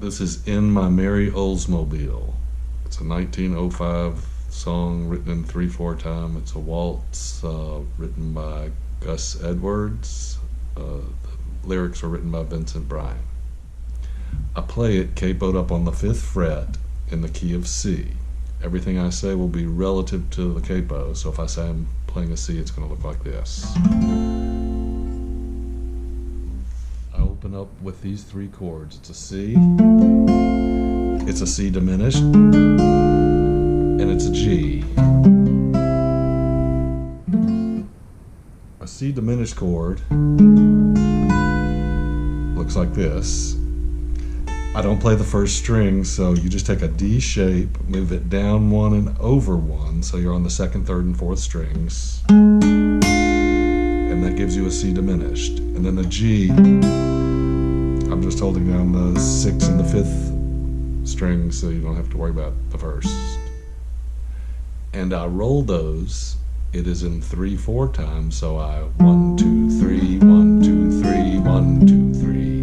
This is In My Merry Oldsmobile. It's a 1905 song written in 3/4 time. It's a waltz written by Gus Edwards. The lyrics were written by Vincent, Bryan. I play it capoed up on the 5th fret in the key of C. Everything I say will be relative to the capo, so if I say I'm playing a C, it's going to look like this. I open up with these 3 chords. It's a C, it's a C diminished, and it's a G. A C diminished chord looks like this. I don't play the first string, so you just take a D shape, move it down 1 and over 1, so you're on the 2nd, 3rd, and 4th strings, and that gives you a C diminished. And then the G, I'm just holding down the 6th and the 5th strings, so you don't have to worry about the first. And I roll those. It is in 3/4 time, so I 1, 2, 3, 1, 2, 3, 1, 2, 3.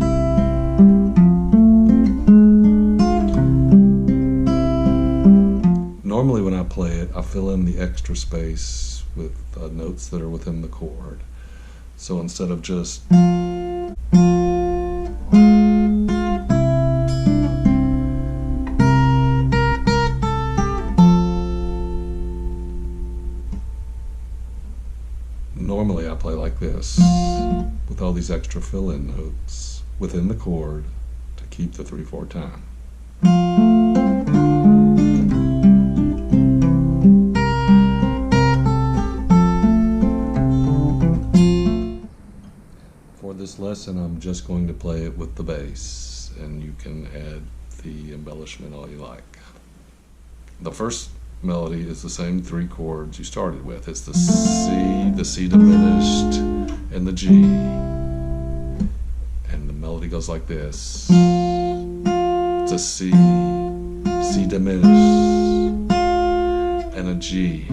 Normally when I play it, I fill in the extra space with notes that are within the chord. So instead of just normally I play like this, with all these extra fill-in notes within the chord to keep the 3/4 time. For this lesson, I'm just going to play it with the bass, and you can add the embellishment all you like. The first melody is the same 3 chords you started with. It's the C diminished, and the G. And the melody goes like this. It's a C diminished, and a G.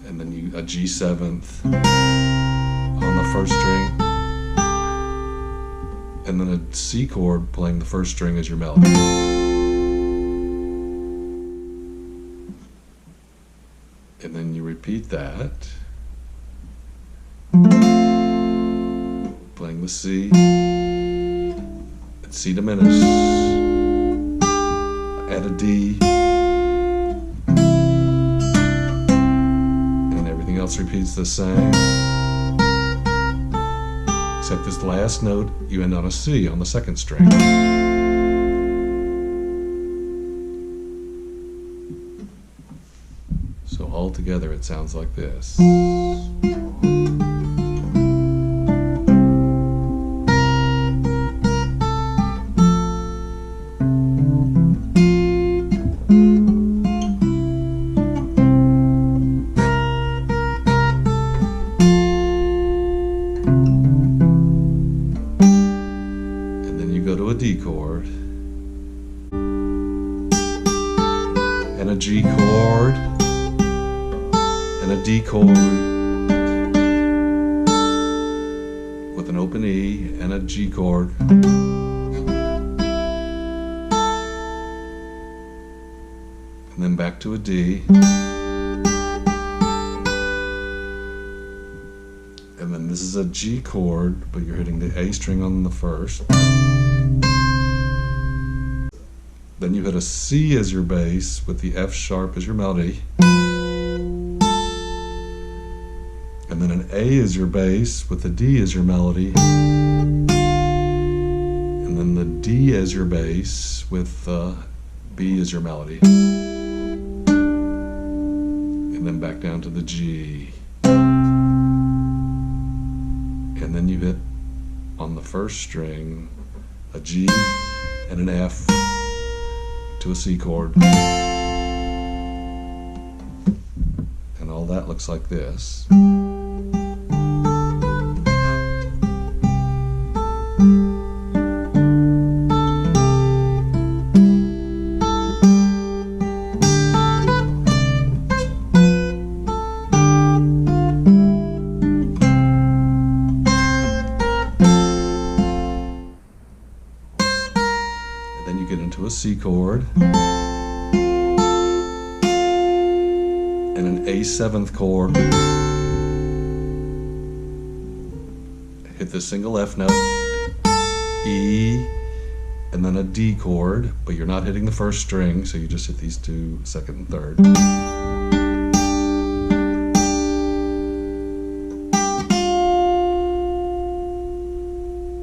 And then a G7th on the first string. And then a C chord playing the first string as your melody. And then you repeat that, playing the C, C diminished, add a D, and everything else repeats the same. Except this last note, you end on a C on the 2nd string. So all together it sounds like this. Go to a D chord, and a G chord, and a D chord, with an open E, and a G chord, and then back to a D, and then this is a G chord, but you're hitting the A string on the first. Then you hit a C as your bass with the F sharp as your melody. And then an A as your bass with the D as your melody. And then the D as your bass with B as your melody. And then back down to the G. And then you hit on the first string a G and an F to a C chord, and all that looks like this. to a C chord, and an A7th chord. Hit the single F note, E, and then a D chord, but you're not hitting the first string, so you just hit these two, second and third.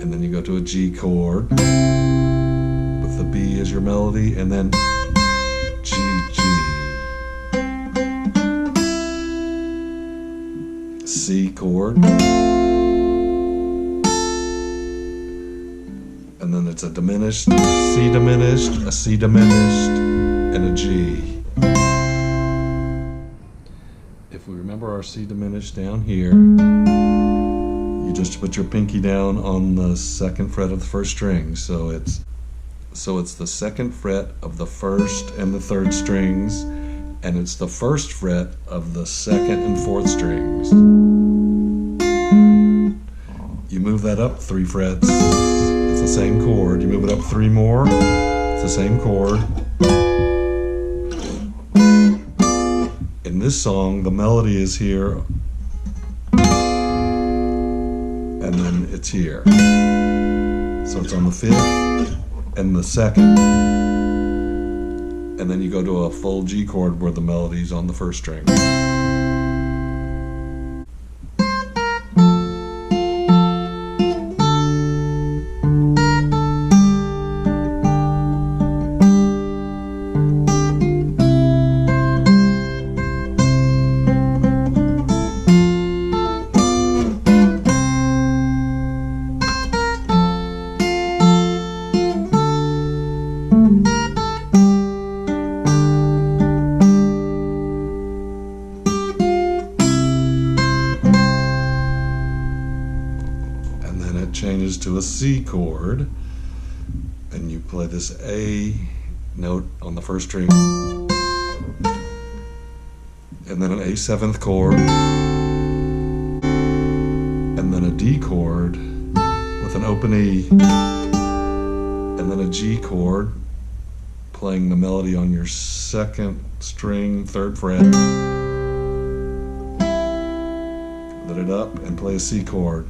And then you go to a G chord with the B as your melody, and then G, G. C chord. And then it's a diminished, C diminished, a C diminished, and a G. If we remember our C diminished down here, you just put your pinky down on the second fret of the first string. So it's the second fret of the first and the third strings, and it's the first fret of the second and fourth strings. You move that up 3 frets. It's the same chord. You move it up 3 more, it's the same chord. In this song, the melody is here, and then it's here. So it's on the 5th and the 2nd. And then you go to a full G chord where the melody's on the first string. Changes to a C chord, and you play this A note on the first string, and then an A7th chord, and then a D chord with an open E, and then a G chord playing the melody on your second string, 3rd fret. Let it up and play a C chord.